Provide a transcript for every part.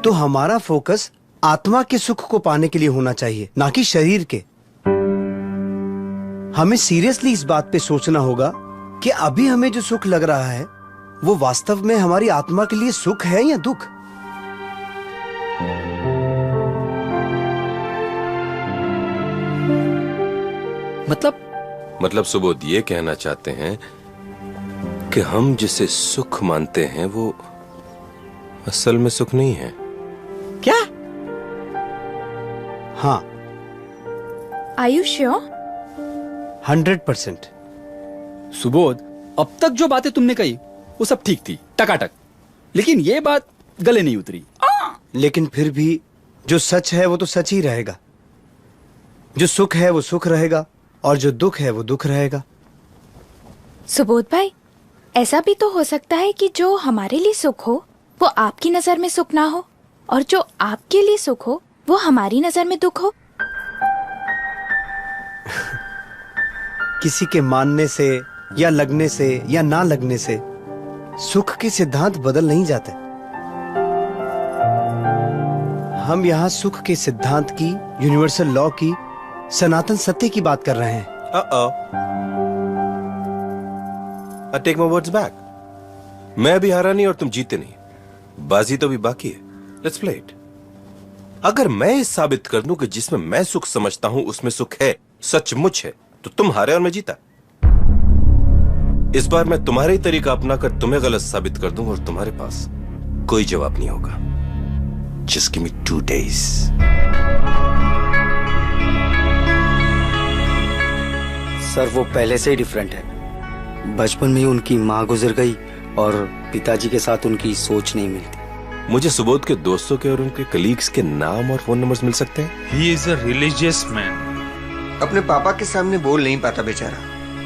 तो हमारा फोकस आत्मा के सुख को पाने के लिए होना चाहिए, ना कि शरीर के। हमें सीरियसली इस बात पे सोचना होगा कि अभी हमें जो सुख लग रहा है वो वास्तव में हमारी आत्मा के लिए सुख है या दुख। मतलब सुबोध ये कहना चाहते हैं कि हम जिसे सुख मानते हैं वो असल में सुख नहीं है। क्या? हाँ, Are you sure? 100%। सुबोध, अब तक जो बातें तुमने कही वो सब ठीक थी, टकाटक, लेकिन ये बात गले नहीं उतरी। लेकिन फिर भी जो सच है वो तो सच ही रहेगा। जो सुख है वो सुख रहेगा और जो दुख है वो दुख रहेगा। सुबोध भाई, ऐसा भी तो हो सकता है कि जो हमारे लिए सुख हो वो आपकी नजर में सुख ना हो, और जो आपके लिए सुख हो वो हमारी नजर में दुख हो। किसी के मानने से या लगने से या ना लगने से सुख के सिद्धांत बदल नहीं जाते। हम यहाँ सुख के सिद्धांत की, यूनिवर्सल लॉ की, सनातन सत्य की बात कर रहे हैं। I take my words back. मैं भी हारा नहीं और तुम जीते नहीं, बाजी तो भी बाकी है। Let's play it. अगर मैं ये साबित कर दूं कि जिसमें मैं सुख समझता हूं उसमें सुख है, सचमुच है, तो तुम हारे और मैं जीता। इस बार मैं तुम्हारा ही तरीका अपनाकर तुम्हें गलत साबित कर दूंगा और तुम्हारे पास कोई जवाब नहीं होगा। Just give me 2 days. Sir, वो पहले से ही डिफरेंट है। बचपन में ही उनकी माँ गुजर गई और पिताजी के साथ उनकी सोच नहीं मिलती। मुझे सुबोध के दोस्तों के और उनके कलीग्स के नाम और फोन नंबर्स मिल सकते हैं? He is a religious man. अपने पापा के सामने बोल नहीं पाता बेचारा,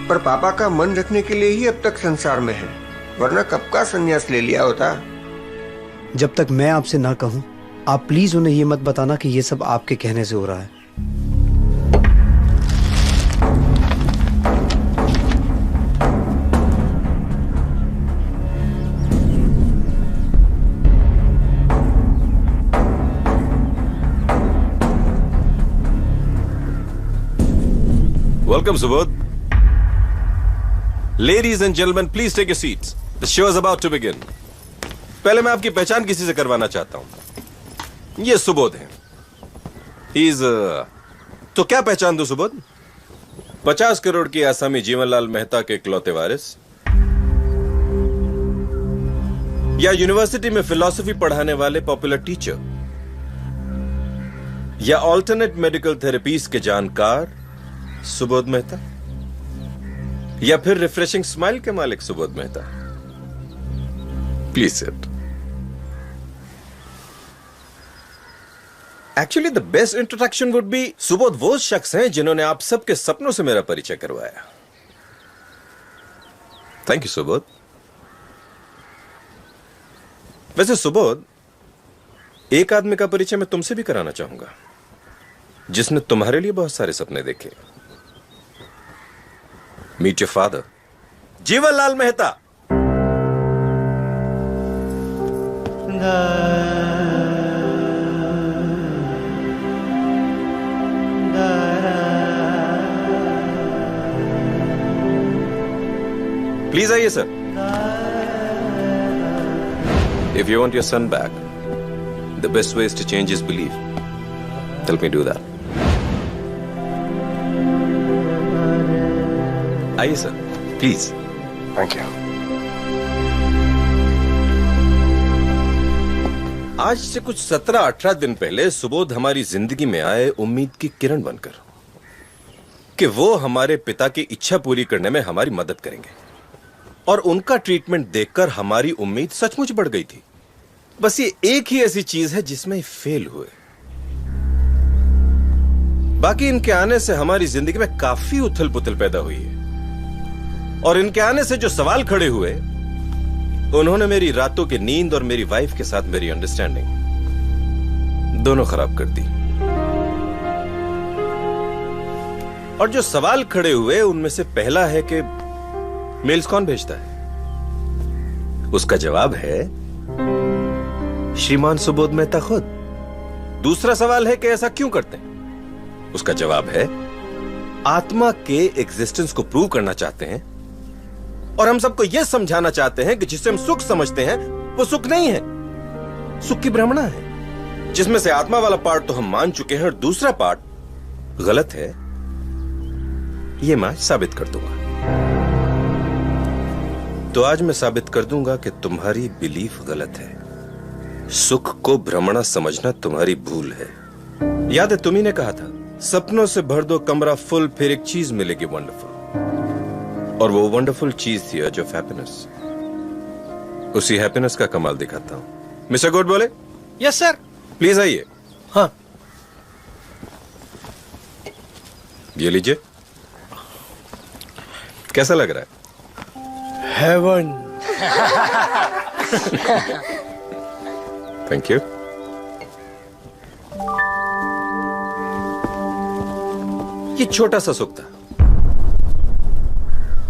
पर पापा का मन रखने के लिए ही अब तक संसार में है, वरना कब का संन्यास ले लिया होता। जब तक मैं आपसे ना कहूं, आप प्लीज उन्हें ये मत बताना कि ये सब आपके कहने से हो रहा है। Welcome, Subodh. Ladies and gentlemen, please take your seats. The show is about to begin. पहले मैं आपकी पहचान किसी से करवाना चाहता हूं। ये सुबोध है। He's तो क्या पहचान दो सुबोध? 50 करोड़ की आसामी जीवनलाल मेहता के इकलौते वारिस, या यूनिवर्सिटी में फिलॉसफी पढ़ाने वाले पॉपुलर टीचर, या ऑल्टरनेट मेडिकल थेरेपीज के जानकार सुबोध मेहता, या फिर रिफ्रेशिंग स्माइल के मालिक Subodh Mehta? Please sit. Actually the best introduction would be, Subodh वो शख्स हैं जिन्होंने आप सबके सपनों से मेरा परिचय करवाया। Thank you Subodh. वैसे सुबोध, एक आदमी का परिचय मैं तुमसे भी कराना चाहूंगा जिसने तुम्हारे लिए बहुत सारे सपने देखे। Meet your father, Jeevanlal Mehta. Please आइए sir. If you want your son back, the best way is to change his belief. Help me do that. आइए सर, प्लीज। Thank you. आज से कुछ 17-18 दिन पहले सुबोध हमारी जिंदगी में आए उम्मीद की किरण बनकर, कि वो हमारे पिता की इच्छा पूरी करने में हमारी मदद करेंगे। और उनका ट्रीटमेंट देखकर हमारी उम्मीद सचमुच बढ़ गई थी। बस ये एक ही ऐसी चीज है जिसमें फेल हुए। बाकी इनके आने से हमारी जिंदगी में काफी उथल पुथल पैदा हुई है, और इनके आने से जो सवाल खड़े हुए, उन्होंने मेरी रातों की नींद और मेरी वाइफ के साथ मेरी अंडरस्टैंडिंग दोनों खराब कर दी। और जो सवाल खड़े हुए उनमें से पहला है कि मेल्स कौन भेजता है? उसका जवाब है श्रीमान सुबोध मेहता खुद। दूसरा सवाल है कि ऐसा क्यों करते हैं? उसका जवाब है आत्मा के एग्जिस्टेंस को प्रूव करना चाहते हैं और हम सबको यह समझाना चाहते हैं कि जिसे हम सुख समझते हैं वो सुख नहीं है, सुख की भ्रमणा है, जिसमें से आत्मा वाला पार्ट तो हम मान चुके हैं और दूसरा पार्ट गलत है, यह मैं साबित कर दूंगा। तो आज मैं साबित कर दूंगा कि तुम्हारी बिलीफ गलत है। सुख को भ्रमणा समझना तुम्हारी भूल है। याद है तुम्ही ने कहा था सपनों से भर दो कमरा फुल, फिर एक चीज मिलेगी वंडरफुल, और वो वंडरफुल चीज थी अर्ज ऑफ हैप्पीनेस। उसी हैप्पीनेस का कमाल दिखाता हूं। मिस्टर गुड बोले। Yes sir. प्लीज आइए। हाँ। ये लीजिए। कैसा लग रहा है? हेवन। Thank you. ये छोटा सा सुख था।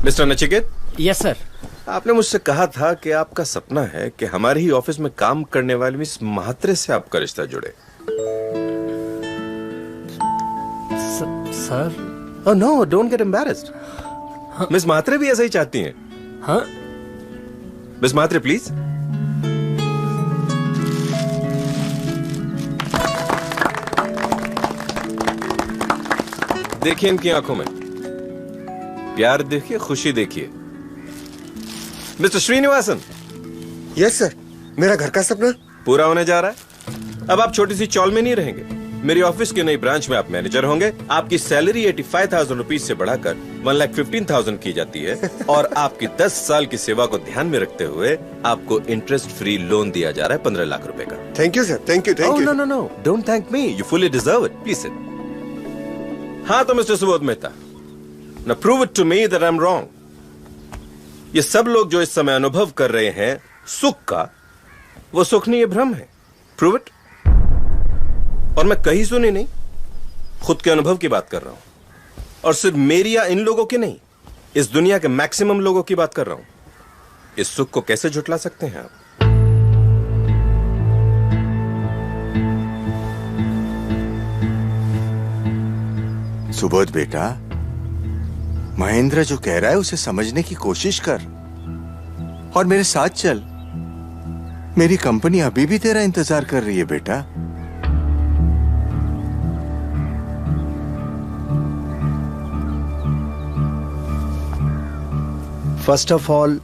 मिस्टर नचिकेत। Yes sir. आपने मुझसे कहा था कि आपका सपना है कि हमारे ही ऑफिस में काम करने वाली मिस महात्रे से आपका रिश्ता जुड़े। Sir. Oh no, don't get embarrassed. Miss Mhatre भी ऐसा ही चाहती हैं। हाँ। Miss Mhatre please. देखिए इनकी आंखों में प्यार देखिए, खुशी देखिए। मिस्टर श्रीनिवासन। Yes sir. मेरा घर का सपना पूरा होने जा रहा है। अब आप छोटी सी चौल में नहीं रहेंगे। मेरी ऑफिस के नई ब्रांच में आप मैनेजर होंगे। आपकी सैलरी 85,000 रुपीज से बढ़ाकर 1,15,000 की जाती है और आपकी 10 साल की सेवा को ध्यान में रखते हुए आपको इंटरेस्ट फ्री लोन दिया जा रहा है 15 लाख रुपए का। Thank you sir. Thank you. Thank you. No, don't thank me, you fully deserve it. Please sit. हाँ तो mister Subodh Mehta, now prove it to me that I am wrong. ये सब लोग जो इस समय अनुभव कर रहे हैं सुख का, वो सुख नहीं, ये भ्रम है। Prove it. और मैं कहीं सुनी नहीं, खुद के अनुभव की बात कर रहा हूं, और सिर्फ मेरी या इन लोगों की नहीं, इस दुनिया के मैक्सिमम लोगों की बात कर रहा हूं। इस सुख को कैसे झुठला सकते हैं आप? सुबोध बेटा, महेंद्र जो कह रहा है उसे समझने की कोशिश कर और मेरे साथ चल। मेरी कंपनी अभी भी तेरा इंतजार कर रही है बेटा। फर्स्ट ऑफ ऑल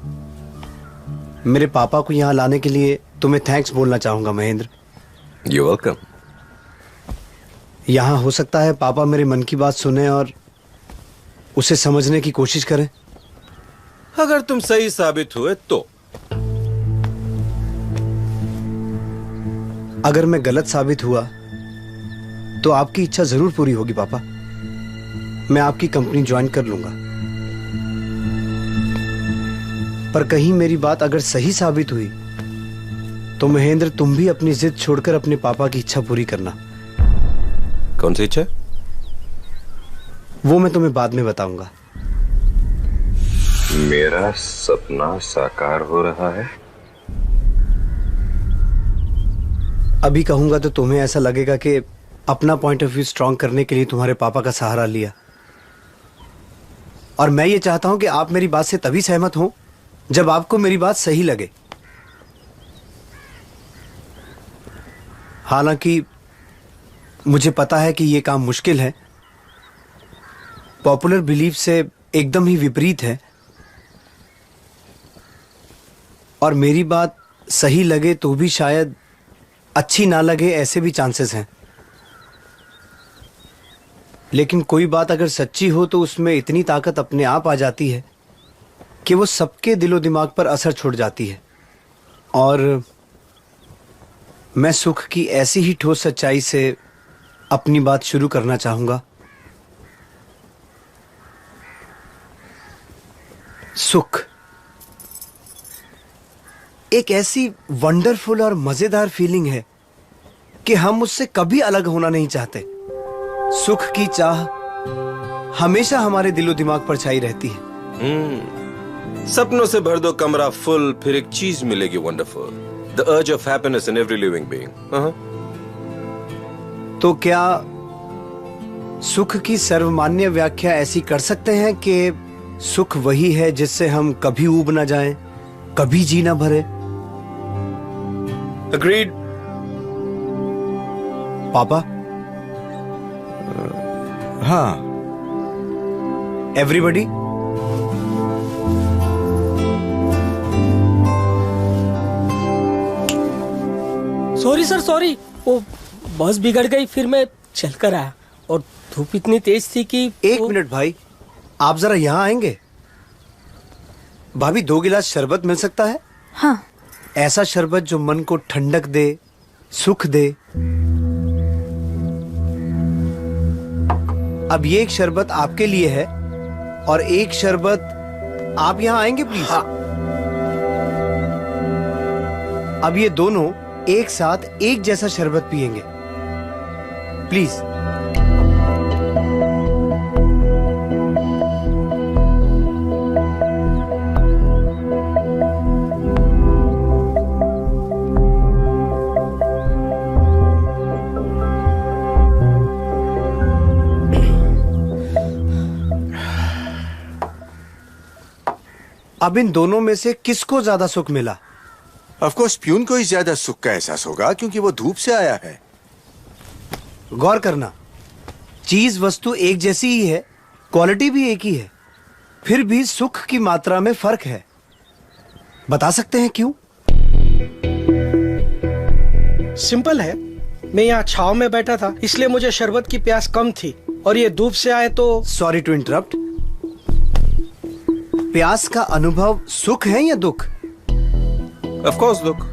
मेरे पापा को यहाँ लाने के लिए तुम्हें थैंक्स बोलना चाहूंगा महेंद्र। You welcome. यहाँ हो सकता है पापा मेरे मन की बात सुने और उसे समझने की कोशिश करें। अगर तुम सही साबित हुए तो। अगर मैं गलत साबित हुआ तो आपकी इच्छा जरूर पूरी होगी पापा। मैं आपकी कंपनी ज्वाइन कर लूंगा। पर कहीं मेरी बात अगर सही साबित हुई तो महेंद्र तुम भी अपनी जिद छोड़कर अपने पापा की इच्छा पूरी करना। कौन सी इच्छा? वो मैं तुम्हें बाद में बताऊंगा। मेरा सपना साकार हो रहा है। अभी कहूंगा तो तुम्हें ऐसा लगेगा कि अपना पॉइंट ऑफ व्यू स्ट्रांग करने के लिए तुम्हारे पापा का सहारा लिया, और मैं ये चाहता हूं कि आप मेरी बात से तभी सहमत हो जब आपको मेरी बात सही लगे। हालांकि मुझे पता है कि यह काम मुश्किल है, पॉपुलर बिलीफ से एकदम ही विपरीत है, और मेरी बात सही लगे तो भी शायद अच्छी ना लगे, ऐसे भी चांसेस हैं। लेकिन कोई बात अगर सच्ची हो तो उसमें इतनी ताकत अपने आप आ जाती है कि वो सबके दिलो दिमाग पर असर छोड़ जाती है। और मैं सुख की ऐसी ही ठोस सच्चाई से अपनी बात शुरू करना चाहूंगा। सुख एक ऐसी वंडरफुल और मजेदार फीलिंग है कि हम उससे कभी अलग होना नहीं चाहते। सुख की चाह हमेशा हमारे दिलो दिमाग पर छाई रहती है। सपनों से भर दो कमरा फुल, फिर एक चीज मिलेगी wonderful. The urge of happiness in every living being. तो क्या सुख की सर्वमान्य व्याख्या ऐसी कर सकते हैं कि सुख वही है जिससे हम कभी ऊब ना जाएं, कभी जी ना भरे? Agreed. पापा, हाँ, एवरीबडी, सॉरी सर सॉरी, वो बस बिगड़ गई, फिर मैं चल कर आया और धूप इतनी तेज थी कि एक मिनट भाई, आप जरा यहाँ आएंगे? भाभी 2 गिलास शरबत मिल सकता है? हाँ। ऐसा शरबत जो मन को ठंडक दे, सुख दे। अब ये एक शरबत आपके लिए है और एक शरबत आप यहाँ आएंगे प्लीज? हाँ। अब ये दोनों एक साथ एक जैसा शरबत पिएंगे प्लीज। अब इन दोनों में से किसको ज्यादा सुख मिला? ऑफ कोर्स प्यून को ही ज्यादा सुख का एहसास होगा क्योंकि वो धूप से आया है। गौर करना, चीज वस्तु एक जैसी ही है, क्वालिटी भी एक ही है, फिर भी सुख की मात्रा में फर्क है। बता सकते हैं क्यों? सिंपल है, मैं यहाँ छाव में बैठा था इसलिए मुझे शरबत की प्यास कम थी, और ये धूप से आए तो। Sorry to interrupt. प्यास का अनुभव सुख है या दुख? Of course, दुख।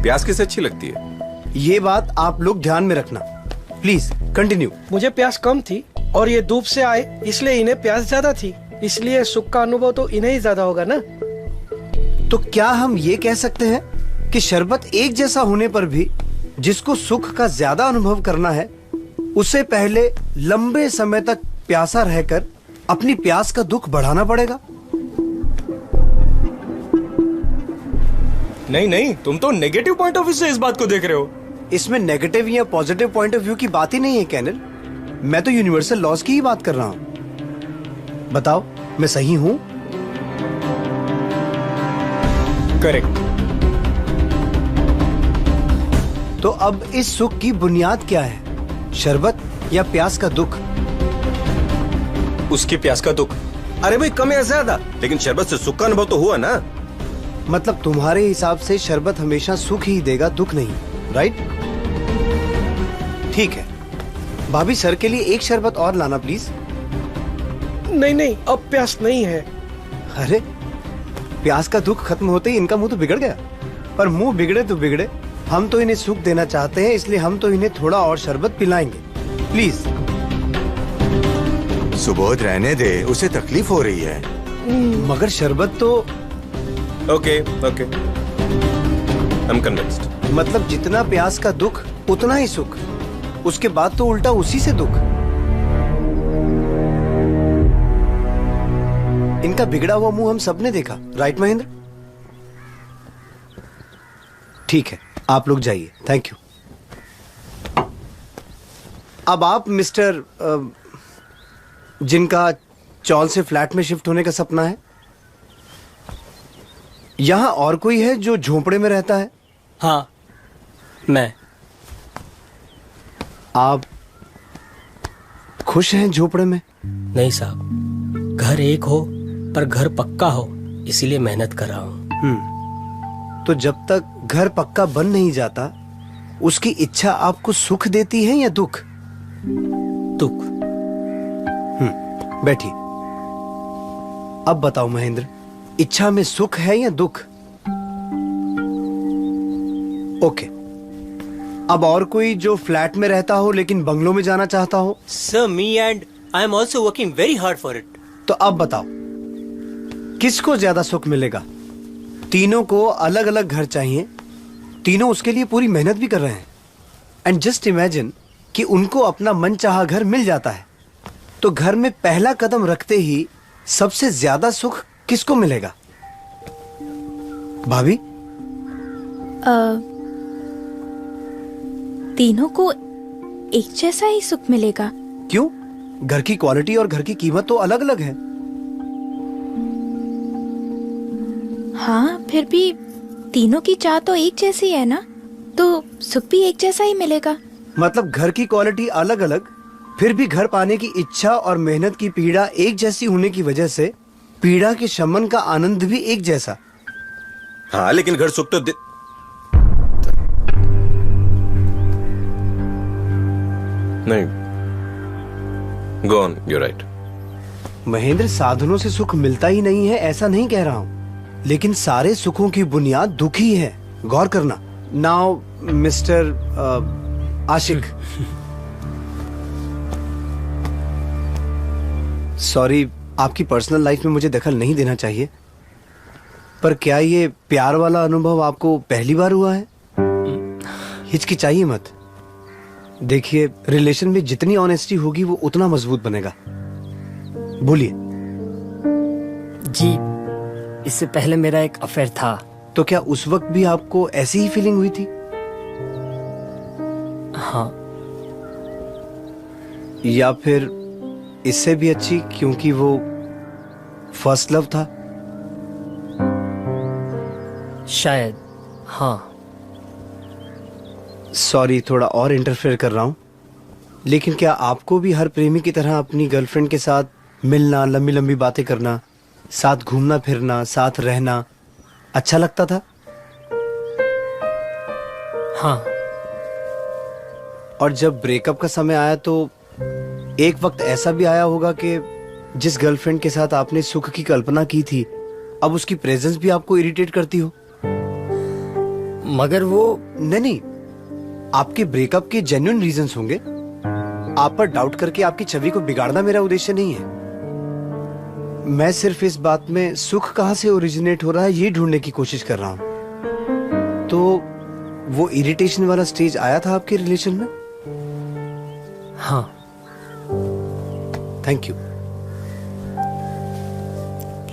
प्यास किसे अच्छी लगती है? ये बात आप लोग ध्यान में रखना। Please continue. मुझे प्यास कम थी और ये धूप से आए इसलिए इन्हें प्यास ज्यादा थी, इसलिए सुख का अनुभव तो इन्हें ही ज्यादा होगा ना। तो क्या हम ये कह सकते हैं कि शरबत एक जैसा होने पर भी जिसको सुख का ज्यादा अनुभव करना है उसे पहले लंबे समय तक प्यासा रहकर अपनी प्यास का दुख बढ़ाना पड़ेगा? नहीं नहीं, तुम तो नेगेटिव पॉइंट ऑफ व्यू से इस बात को देख रहे हो। इसमें नेगेटिव या पॉजिटिव पॉइंट ऑफ व्यू की बात ही नहीं है कैनल, मैं तो यूनिवर्सल लॉज की ही बात कर रहा हूं। बताओ, मैं सही हूं? करेक्ट। तो अब इस सुख की बुनियाद क्या है, शरबत या प्यास का दुख? उसकी प्यास का दुख। अरे भाई कम या ज्यादा, लेकिन शरबत से सुख का अनुभव तो हुआ ना। मतलब तुम्हारे हिसाब से शरबत हमेशा सुख ही देगा, दुख नहीं, राइट? ठीक है, भाभी सर के लिए एक शरबत और लाना प्लीज। नहीं नहीं, अब प्यास नहीं है। अरे प्यास का दुख खत्म होते ही इनका मुंह तो बिगड़ गया। पर मुंह बिगड़े तो बिगड़े, हम तो इन्हें सुख देना चाहते हैं, इसलिए हम तो इन्हें थोड़ा और शरबत पिलाएंगे प्लीज। सुबोध रहने दे, उसे तकलीफ हो रही है। मगर शरबत तो। Okay okay, I am convinced. मतलब जितना प्यास का दुख उतना ही सुख, उसके बाद तो उल्टा उसी से दुख। इनका बिगड़ा हुआ मुंह हम सबने देखा, राइट महेंद्र? ठीक है, आप लोग जाइए, थैंक यू। अब आप मिस्टर जिनका चौल से फ्लैट में शिफ्ट होने का सपना है, यहां और कोई है जो झोंपड़े में रहता है? हाँ, मैं। आप खुश हैं झोपड़े में? नहीं साहब, घर एक हो पर घर पक्का हो, इसीलिए मेहनत कर रहा हूँ। तो जब तक घर पक्का बन नहीं जाता, उसकी इच्छा आपको सुख देती है या दुख? दुख। बैठिए। अब बताओ महेंद्र, इच्छा में सुख है या दुख? ओके। अब और कोई जो फ्लैट में रहता हो लेकिन बंगलों में जाना चाहता हो? Sir, me and I am also working very hard for it. तो अब बताओ, किसको ज्यादा सुख मिलेगा? तीनों को अलग अलग घर चाहिए, तीनों उसके लिए पूरी मेहनत भी कर रहे हैं। एंड जस्ट इमेजिन कि उनको अपना मनचाहा घर मिल जाता है, तो घर में पहला कदम रखते ही सबसे ज्यादा सुख किसको मिलेगा? भाभी? तीनों को एक जैसा ही सुख मिलेगा। क्यों? घर की क्वालिटी और घर की कीमत तो अलग अलग है। हाँ, फिर भी तीनों की चाह तो एक जैसी है ना, तो सुख भी एक जैसा ही मिलेगा। मतलब घर की क्वालिटी अलग अलग, फिर भी घर पाने की इच्छा और मेहनत की पीड़ा एक जैसी होने की वजह से पीड़ा के शमन का आनंद भी एक जैसा। हाँ, लेकिन घर सुख तो नहीं। Go on, you right. Mahendra, साधनों से सुख मिलता ही नहीं है ऐसा नहीं कह रहा हूँ, लेकिन सारे सुखों की बुनियाद दुख ही है। गौर करना। नाउ मिस्टर आशिक, सॉरी, आपकी पर्सनल लाइफ में मुझे दखल नहीं देना चाहिए, पर क्या ये प्यार वाला अनुभव आपको पहली बार हुआ है? हिचकिचाइए मत। देखिए, रिलेशन में जितनी ऑनेस्टी होगी वो उतना मजबूत बनेगा। बोलिए। जी, इससे पहले मेरा एक अफेयर था। तो क्या उस वक्त भी आपको ऐसी ही फीलिंग हुई थी? हाँ। या फिर इससे भी अच्छी, क्योंकि वो फर्स्ट लव था? शायद, हाँ। सॉरी, थोड़ा और इंटरफेयर कर रहा हूं, लेकिन क्या आपको भी हर प्रेमी की तरह अपनी गर्लफ्रेंड के साथ मिलना, लंबी लंबी बातें करना, साथ घूमना फिरना, साथ रहना अच्छा लगता था? हाँ। और जब ब्रेकअप का समय आया तो एक वक्त ऐसा भी आया होगा कि जिस गर्लफ्रेंड के साथ आपने सुख की कल्पना की थी, अब उसकी प्रेजेंस भी आपको इरिटेट करती हो? मगर वो नहीं, आपके ब्रेकअप के जेन्युइन रीजंस होंगे। आप पर डाउट करके आपकी छवि को बिगाड़ना मेरा उद्देश्य नहीं है। मैं सिर्फ इस बात में सुख कहां से ओरिजिनेट हो रहा है ये ढूंढने की कोशिश कर रहा हूं। तो वो इरिटेशन वाला स्टेज आया था आपके रिलेशन में? हाँ। Thank you.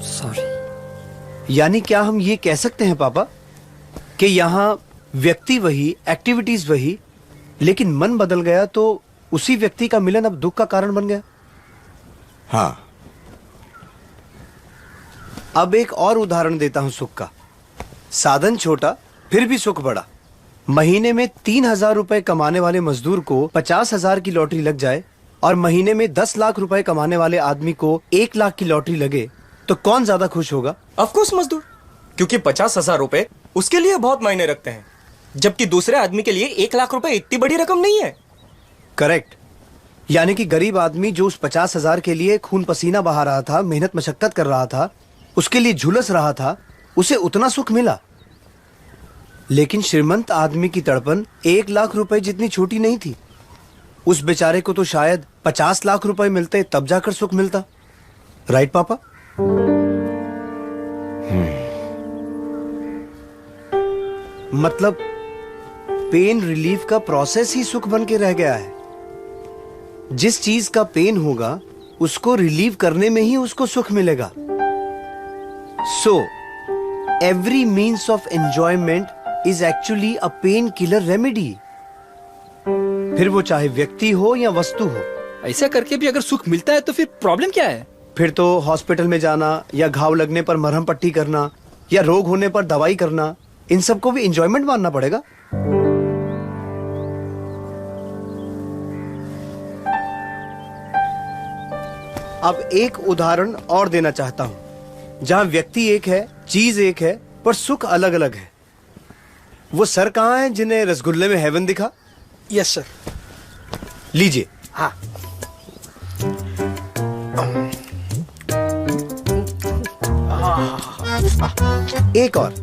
सॉरी। यानी क्या हम ये कह सकते हैं पापा कि यहाँ व्यक्ति वही, एक्टिविटीज वही, लेकिन मन बदल गया तो उसी व्यक्ति का मिलन अब दुख का कारण बन गया? हाँ। अब एक और उदाहरण देता हूं सुख का। साधन छोटा फिर भी सुख बड़ा। महीने में 3,000 रुपए कमाने वाले मजदूर को 50,000 की लॉटरी लग जाए और महीने में 10 लाख रुपए कमाने वाले आदमी को 1 लाख की लॉटरी लगे, तो कौन ज्यादा खुश होगा? ऑफ कोर्स मजदूर, क्योंकि 50,000 रुपए उसके लिए बहुत मायने रखते हैं, जबकि दूसरे आदमी के लिए 1 लाख रुपए इतनी बड़ी रकम नहीं है। करेक्ट। यानी कि गरीब आदमी जो उस 50,000 के लिए खून पसीना बहा रहा था, मेहनत मशक्कत कर रहा था, उसके लिए झुलस रहा था, उसे उतना सुख मिला। लेकिन श्रीमंत आदमी की तड़पन 1 लाख रुपए जितनी छोटी नहीं थी। उस बेचारे को तो शायद 50 लाख रुपए मिलते तब जाकर सुख मिलता। राइट पापा? मतलब पेन रिलीफ का प्रोसेस ही सुख बन के रह गया है। जिस चीज का पेन होगा उसको रिलीव करने में ही उसको सुख मिलेगा। So every means of enjoyment is actually a pain killer remedy, फिर वो चाहे व्यक्ति हो या वस्तु हो। ऐसा करके भी अगर सुख मिलता है तो फिर प्रॉब्लम क्या है? फिर तो हॉस्पिटल में जाना, या घाव लगने पर मरहम पट्टी करना, या रोग होने पर दवाई करना, इन सबको भी एंजॉयमेंट मानना पड़ेगा। अब एक उदाहरण और देना चाहता हूं, जहां व्यक्ति एक है, चीज एक है, पर सुख अलग अलग है। वो सर कहां है जिन्हें रसगुल्ले में हेवन दिखा? Yes sir. लीजिए। हाँ। एक और।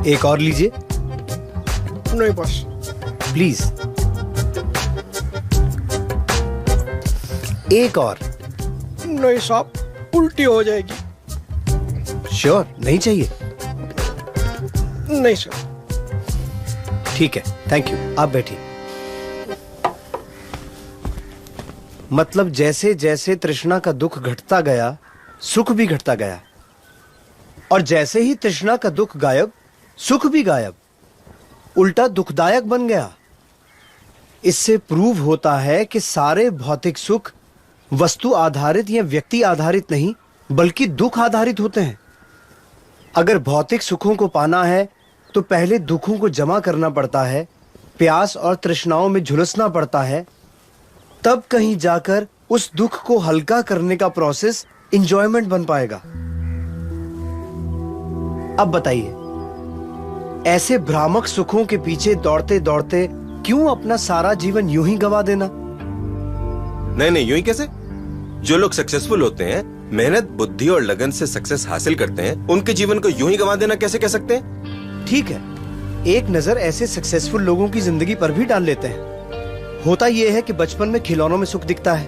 एक और लीजिए। नहीं बस। प्लीज। एक और। नहीं साहब, उल्टी हो जाएगी। श्योर नहीं चाहिए? नहीं सर। ठीक है, थैंक यू, आप बैठिए। मतलब जैसे जैसे तृष्णा का दुख घटता गया, सुख भी घटता गया, और जैसे ही तृष्णा का दुख गायब, सुख भी गायब, उल्टा दुखदायक बन गया। इससे प्रूव होता है कि सारे भौतिक सुख वस्तु आधारित या व्यक्ति आधारित नहीं, बल्कि दुख आधारित होते हैं। अगर भौतिक सुखों को पाना है तो पहले दुखों को जमा करना पड़ता है, प्यास और तृष्णाओं में झुलसना पड़ता है, तब कहीं जाकर उस दुख को हल्का करने का प्रोसेस एंजॉयमेंट बन पाएगा। अब बताइए, ऐसे भ्रामक सुखों के पीछे दौड़ते दौड़ते क्यों अपना सारा जीवन यूं ही गवा देना? नहीं, यूं ही कैसे? जो लोग सक्सेसफुल होते हैं, मेहनत, बुद्धि और लगन से सक्सेस हासिल करते हैं, उनके जीवन को यूं ही गवा देना कैसे कह सकते हैं? ठीक है, एक नजर ऐसे सक्सेसफुल लोगों की जिंदगी पर भी डाल लेते हैं। होता यह है कि बचपन में खिलौनों में सुख दिखता है,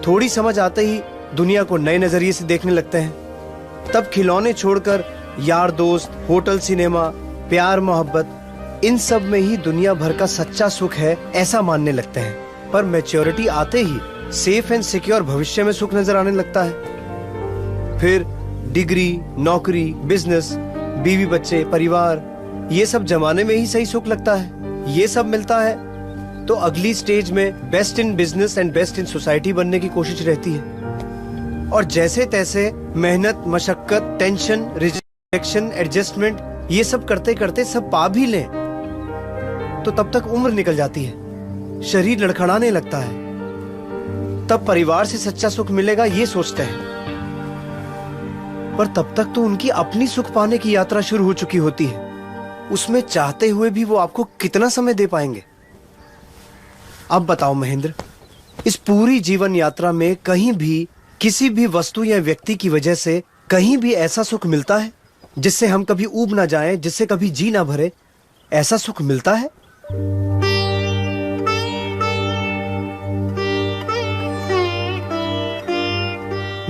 थोड़ी समझ आते ही दुनिया को नए नजरिए से देखने लगते हैं। तब खिलौने छोड़कर यार दोस्त, होटल, सिनेमा, प्यार, मोहब्बत, इन सब में ही दुनिया भर का सच्चा सुख है ऐसा मानने लगते हैं। पर मैच्योरिटी आते ही सेफ एंड सिक्योर भविष्य में सुख नजर आने लगता है। फिर डिग्री, नौकरी, बिजनेस, बीवी बच्चे, परिवार, ये सब जमाने में ही सही सुख लगता है। ये सब मिलता है तो अगली स्टेज में best in business and best in society बनने की कोशिश रहती है। और जैसे तैसे मेहनत, मशक्कत, टेंशन, रिजेक्शन, एडजस्टमेंट, ये सब करते करते सब पा भी लें तो तब तक उम्र निकल जाती है, शरीर लड़खड़ाने लगता है। तब परिवार से सच्चा सुख मिलेगा ये सोचते हैं, पर तब तक तो उनकी अपनी सुख पाने की यात्रा शुरू हो चुकी होती है। उसमें चाहते हुए भी वो आपको कितना समय दे पाएंगे? अब बताओ महेंद्र, इस पूरी जीवन यात्रा में कहीं भी किसी भी वस्तु या व्यक्ति की वजह से कहीं भी ऐसा सुख मिलता है जिससे हम कभी ऊब ना जाएं, जिससे कभी जी ना भरे? ऐसा सुख मिलता है?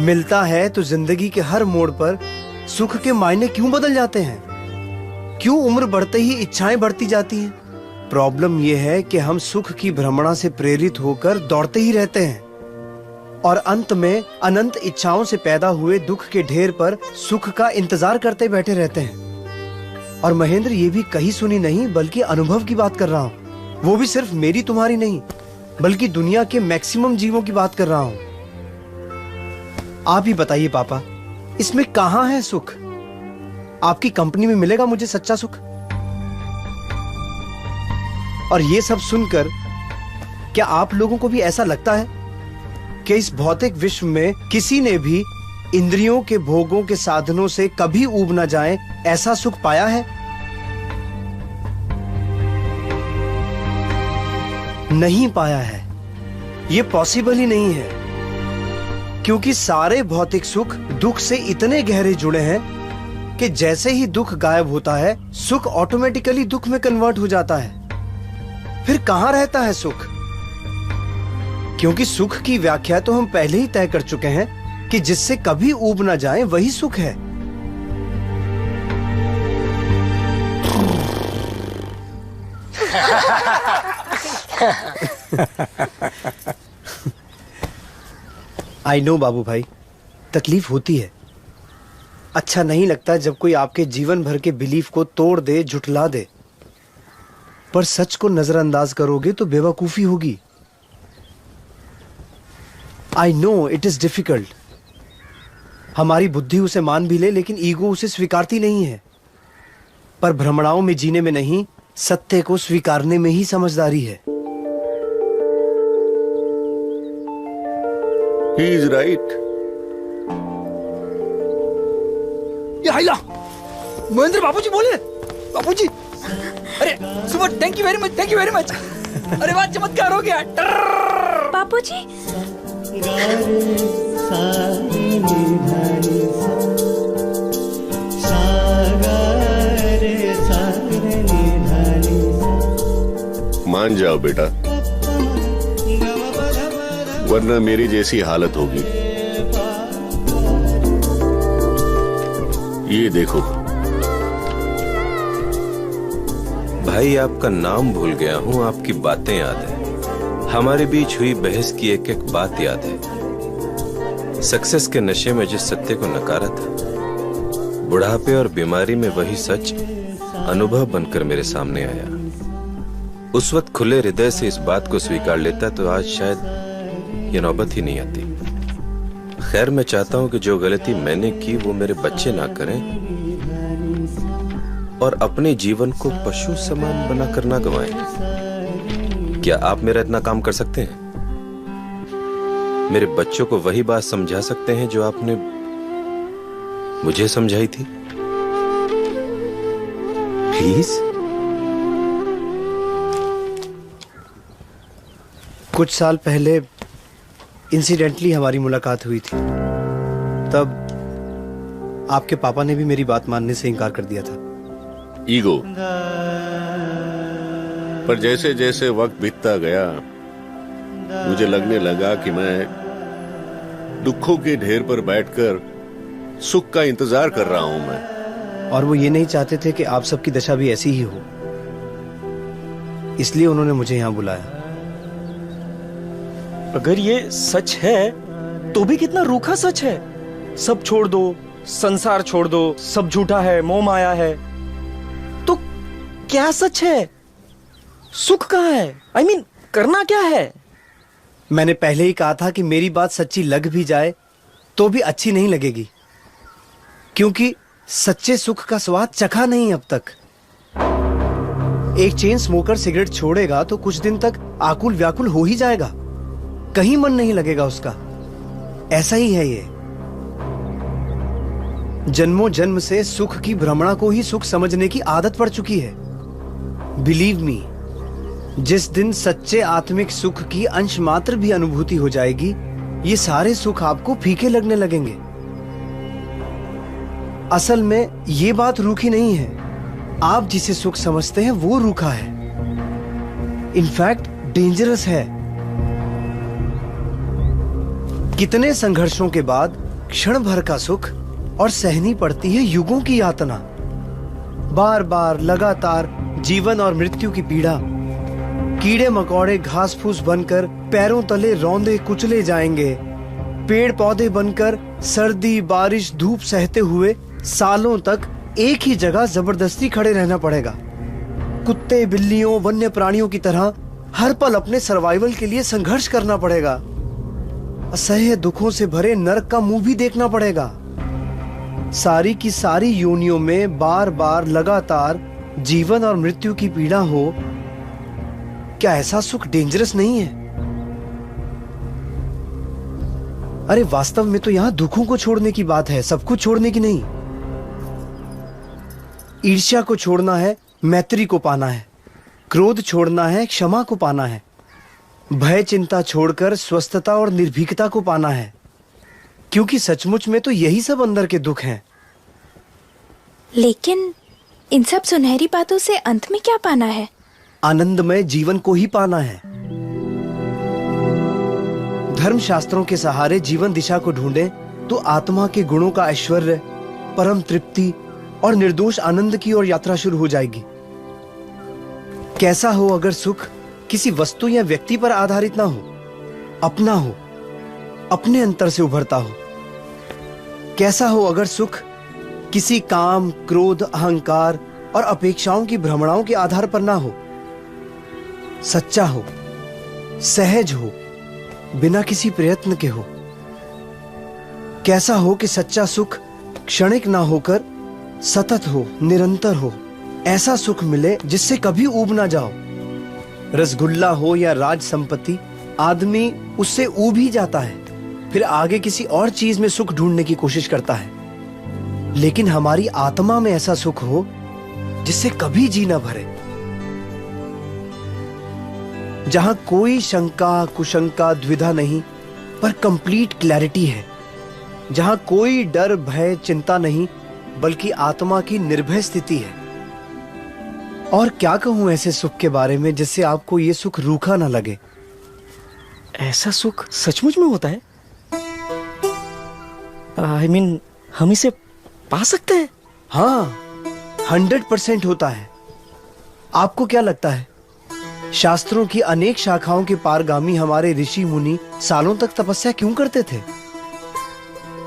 मिलता है तो जिंदगी के हर मोड़ पर सुख के मायने क्यों बदल जाते हैं? क्यों उम्र बढ़ते ही इच्छाएं बढ़ती जाती हैं? प्रॉब्लम यह है कि हम सुख की भ्रमणा से प्रेरित होकर दौड़ते ही रहते हैं और अंत में अनंत इच्छाओं से पैदा हुए दुख के ढेर पर सुख का इंतजार करते बैठे रहते हैं। और महेंद्र, ये भी कही सुनी नहीं बल्कि अनुभव की बात कर रहा हूँ। वो भी सिर्फ मेरी तुम्हारी नहीं, बल्कि दुनिया के मैक्सिमम जीवों की बात कर रहा हूँ। आप ही बताइए पापा, इसमें कहाँ है सुख? आपकी कंपनी में मिलेगा मुझे सच्चा सुख? और ये सब सुनकर क्या आप लोगों को भी ऐसा लगता है कि इस भौतिक विश्व में किसी ने भी इंद्रियों के भोगों के साधनों से कभी ऊब न जाए ऐसा सुख पाया है? नहीं पाया है। ये पॉसिबल ही नहीं है, क्योंकि सारे भौतिक सुख दुख से इतने गहरे जुड़े हैं कि जैसे ही दुख गायब होता है, सुख ऑटोमेटिकली दुख में कन्वर्ट हो जाता है। फिर कहां रहता है सुख? क्योंकि सुख की व्याख्या तो हम पहले ही तय कर चुके हैं कि जिससे कभी ऊब ना जाए वही सुख है। आई नो बाबू भाई, तकलीफ होती है। अच्छा नहीं लगता जब कोई आपके जीवन भर के बिलीफ को तोड़ दे, झुठला दे। पर सच को नजरअंदाज करोगे तो बेवकूफी होगी। I know it is difficult. हमारी बुद्धि उसे मान भी ले, लेकिन ईगो उसे स्वीकारती नहीं है। पर भ्रमणाओं में जीने में नहीं, सत्य को स्वीकारने में ही समझदारी है। He is right. ये महेंद्र बाबूजी बोले। बाबूजी, अरे सुबह, thank you very much, thank you very much. अरे वाह, चमत्कार हो गया। बाबूजी, मान जाओ बेटा, वरना मेरी जैसी हालत होगी। ये देखो भाई, आपका नाम भूल गया हूँ, आपकी बातें याद है, हमारे बीच हुई बहस की एक एक बात याद है। सक्सेस के नशे में जिस सत्य को नकारा था, बुढ़ापे और बीमारी में वही सच अनुभव बनकर मेरे सामने आया। उस वक्त खुले हृदय से इस बात को स्वीकार लेता तो आज शायद ये नौबत ही नहीं आती। खैर, मैं चाहता हूं कि जो गलती मैंने की वो मेरे बच्चे ना करें और अपने जीवन को पशु समान बनाकर ना गंवाएं। क्या आप मेरा इतना काम कर सकते हैं? मेरे बच्चों को वही बात समझा सकते हैं जो आपने मुझे समझाई थी? प्लीज। कुछ साल पहले इंसिडेंटली हमारी मुलाकात हुई थी। तब आपके पापा ने भी मेरी बात मानने से इनकार कर दिया था। ईगो। पर जैसे जैसे वक्त बीतता गया मुझे लगने लगा कि मैं दुखों के ढेर पर बैठकर सुख का इंतजार कर रहा हूं मैं। और वो ये नहीं चाहते थे कि आप सबकी दशा भी ऐसी ही हो, इसलिए उन्होंने मुझे यहां बुलाया। अगर ये सच है तो भी कितना रूखा सच है। सब छोड़ दो, संसार छोड़ दो, सब झूठा है, मोह माया है। तो क्या सच है? सुख कहाँ है? I mean, करना क्या है? मैंने पहले ही कहा था कि मेरी बात सच्ची लग भी जाए तो भी अच्छी नहीं लगेगी, क्योंकि सच्चे सुख का स्वाद चखा नहीं अब तक। एक चेन स्मोकर सिगरेट छोड़ेगा तो कुछ दिन तक आकुल व्याकुल हो ही जाएगा, कहीं मन नहीं लगेगा उसका। ऐसा ही है ये। जन्मों जन्म से सुख की भ्रमणा को ही सुख समझने की आदत पड़ चुकी है। बिलीव मी, जिस दिन सच्चे आत्मिक सुख की अंश मात्र भी अनुभूति हो जाएगी, ये सारे सुख आपको फीके लगने लगेंगे। असल में ये बात रूखी नहीं है, आप जिसे सुख समझते हैं वो रूखा है, इनफैक्ट डेंजरस है। कितने संघर्षों के बाद क्षण भर का सुख और सहनी पड़ती है युगों की यातना। बार बार लगातार जीवन और मृत्यु की पीड़ा, कीड़े मकोड़े घास फूस बनकर पैरों तले रौंदे कुचले जाएंगे। पेड़ पौधे बनकर सर्दी बारिश धूप सहते हुए सालों तक एक ही जगह जबरदस्ती खड़े रहना पड़ेगा। कुत्ते बिल्लियों वन्य प्राणियों की तरह हर पल अपने सर्वाइवल के लिए संघर्ष करना पड़ेगा। असह्य दुखों से भरे नरक का मुंह भी देखना पड़ेगा। सारी की सारी योनियों में बार बार लगातार जीवन और मृत्यु की पीड़ा हो, क्या ऐसा सुख डेंजरस नहीं है? अरे वास्तव में तो यहां दुखों को छोड़ने की बात है, सब कुछ छोड़ने की नहीं। ईर्ष्या को छोड़ना है, मैत्री को पाना है। क्रोध छोड़ना है, क्षमा को पाना है। भय चिंता छोड़कर स्वस्थता और निर्भीकता को पाना है, क्योंकि सचमुच में तो यही सब अंदर के दुख हैं। लेकिन इन सब सुनहरी बातों से अंत में क्या पाना है? आनंदमय जीवन को ही पाना है। धर्म शास्त्रों के सहारे जीवन दिशा को ढूंढें तो आत्मा के गुणों का ऐश्वर्य, परम तृप्ति और निर्दोष आनंद की ओर यात्रा शुरू हो जाएगी। कैसा हो अगर सुख किसी वस्तु या व्यक्ति पर आधारित ना हो, अपना हो, अपने अंतर से उभरता हो। कैसा हो अगर सुख किसी काम, क्रोध, अहंकार और अपेक्षाओं की भ्रमणाओं के आधार पर ना हो, सच्चा हो, सहज हो, बिना किसी प्रयत्न के हो। कैसा हो कि सच्चा सुख क्षणिक ना होकर सतत हो, निरंतर हो। ऐसा सुख मिले जिससे कभी ऊब ना जाओ। रसगुल्ला हो या राज संपत्ति, आदमी उससे ऊब ही जाता है, फिर आगे किसी और चीज में सुख ढूंढने की कोशिश करता है। लेकिन हमारी आत्मा में ऐसा सुख हो जिससे कभी जी ना भरे, जहां कोई शंका कुशंका द्विधा नहीं पर कंप्लीट क्लैरिटी है, जहां कोई डर भय चिंता नहीं बल्कि आत्मा की निर्भय स्थिति है। और क्या कहूं ऐसे सुख के बारे में जिससे आपको ये सुख रूखा ना लगे। ऐसा सुख सचमुच में होता है? I mean, हम इसे पा सकते हैं? हाँ, 100% होता है। आपको क्या लगता है शास्त्रों की अनेक शाखाओं के पारगामी हमारे ऋषि मुनि सालों तक तपस्या क्यों करते थे?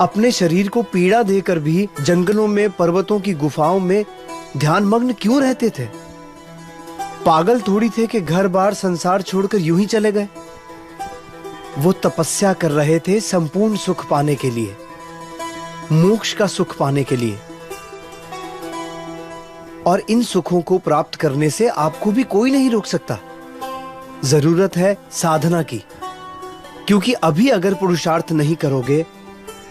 अपने शरीर को पीड़ा देकर भी जंगलों में, पर्वतों की गुफाओं में ध्यानमग्न क्यों रहते थे? पागल थोड़ी थे कि घर बार संसार छोड़कर यूं ही चले गए। वो तपस्या कर रहे थे संपूर्ण सुख पाने के लिए, मोक्ष का सुख पाने के लिए। और इन सुखों को प्राप्त करने से आपको भी कोई नहीं रोक सकता। जरूरत है साधना की, क्योंकि अभी अगर पुरुषार्थ नहीं करोगे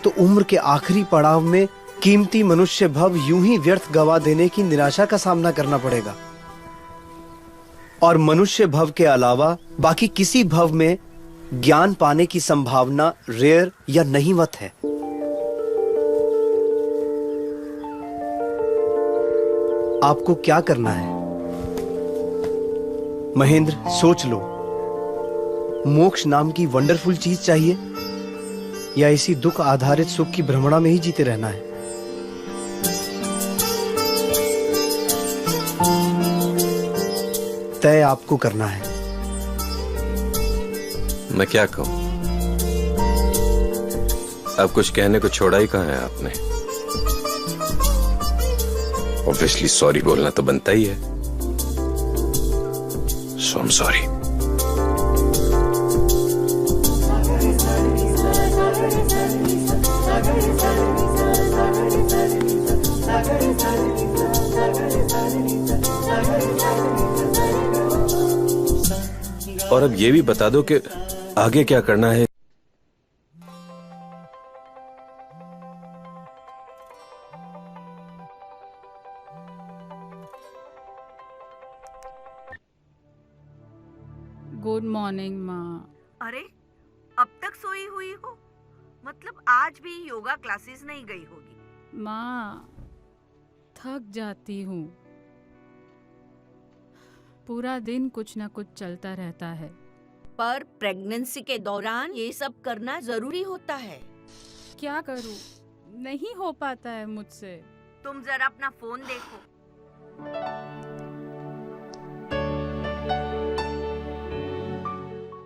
तो उम्र के आखिरी पड़ाव में कीमती मनुष्य भव यूं ही व्यर्थ गवा देने की निराशा का सामना करना पड़ेगा। और मनुष्य भव के अलावा बाकी किसी भव में ज्ञान पाने की संभावना रेयर या नहीवत है। आपको क्या करना है महेंद्र, सोच लो। मोक्ष नाम की वंडरफुल चीज चाहिए या इसी दुख आधारित सुख की भ्रमणा में ही जीते रहना है? तय आपको करना है। मैं क्या कहूं? अब कुछ कहने को छोड़ा ही कहां है आपने। ऑब्वियसली सॉरी बोलना तो बनता ही है। सो आई एम सॉरी। और अब ये भी बता दो कि आगे क्या करना है। गुड मॉर्निंग माँ। अरे अब तक सोई हुई हो? मतलब आज भी योगा क्लासेस नहीं गई होगी? माँ थक जाती हूँ, पूरा दिन कुछ न कुछ चलता रहता है। पर प्रेगनेंसी के दौरान ये सब करना जरूरी होता है। क्या करूँ, नहीं हो पाता है मुझसे। तुम जरा अपना फोन देखो।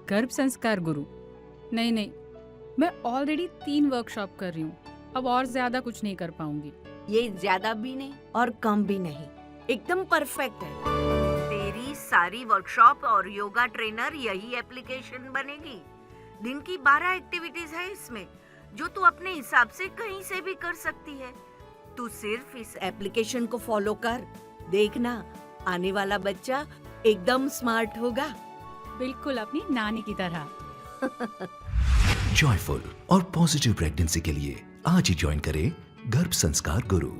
गर्भ संस्कार गुरु? नहीं, मैं ऑलरेडी 3 वर्कशॉप कर रही हूँ, अब और ज्यादा कुछ नहीं कर पाऊंगी। ये ज्यादा भी नहीं और कम भी नहीं, एकदम परफेक्ट है। तेरी सारी वर्कशॉप और योगा ट्रेनर यही एप्लीकेशन बनेगी। दिन की 12 एक्टिविटीज है इसमें, जो तू अपने हिसाब से कहीं से भी कर सकती है। तू सिर्फ इस एप्लीकेशन को फॉलो कर, देखना आने वाला बच्चा एकदम स्मार्ट होगा। बिल्कुल अपनी नानी की तरह। जॉयफुल और पॉजिटिव प्रेगनेंसी के लिए आज ही ज्वाइन करें गर्भ संस्कार गुरु।